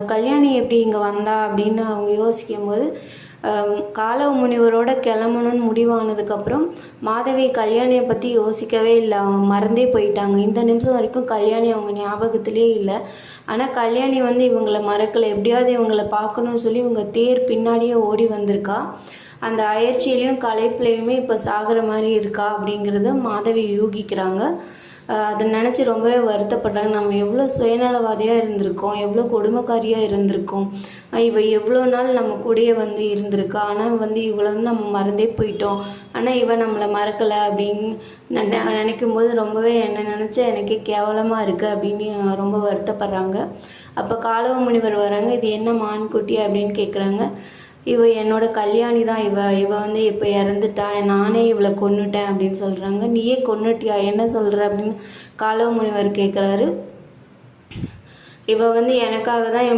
கல்யாணி எப்படி இங்கே வந்தா அப்படின்னு அவங்க யோசிக்கும்போது காலவ முனிவரோட கிளம்பணும்னு முடிவானதுக்கப்புறம் மாதவி கல்யாணியை பற்றி யோசிக்கவே இல்லை. அவங்க மறந்தே போயிட்டாங்க. இந்த நிமிஷம் வரைக்கும் கல்யாணி அவங்க ஞாபகத்திலே இல்லை. ஆனால் கல்யாணி வந்து இவங்களை மறக்கலை. எப்படியாவது இவங்களை பார்க்கணுன்னு சொல்லி இவங்க தேர் பின்னாடியே ஓடி வந்திருக்கா. அந்த அயற்சியிலையும் களைப்புலையுமே இப்போ சாகிற மாதிரி இருக்கா அப்படிங்கிறத மாதவி யூகிக்கிறாங்க. அதை நினச்சி ரொம்பவே வருத்தப்படுறாங்க. நம்ம எவ்வளோ சுயநலவாதியாக இருந்திருக்கோம், எவ்வளோ கொடுமைக்காரியாக இருந்திருக்கோம். இவ எவ்வளோ நாள் நம்ம கூடயே வந்து இருந்திருக்கா. ஆனால் வந்து இவ்வளோ நம்ம மறந்தே போயிட்டோம். ஆனால் இவன் நம்மளை மறக்கலை அப்படின்னு நினைக்கும்போது ரொம்பவே என்னை நினச்சா எனக்கே கேவலமாக இருக்குது அப்படின்னு ரொம்ப வருத்தப்படுறாங்க. அப்போ காலவ முனிவர் வராங்க. இது என்ன மான்குட்டி அப்படின்னு கேட்குறாங்க. இவ என்னோட கல்யாணி தான். இவ வந்து இப்போ இறந்துட்டா, நானே இவளை கொன்னுட்டேன் அப்படின்னு சொல்கிறாங்க. நீயே கொன்னுட்டியா, என்ன சொல்கிற அப்படின்னு காலவ முனிவர் கேட்குறாரு. இவ வந்து எனக்காக தான்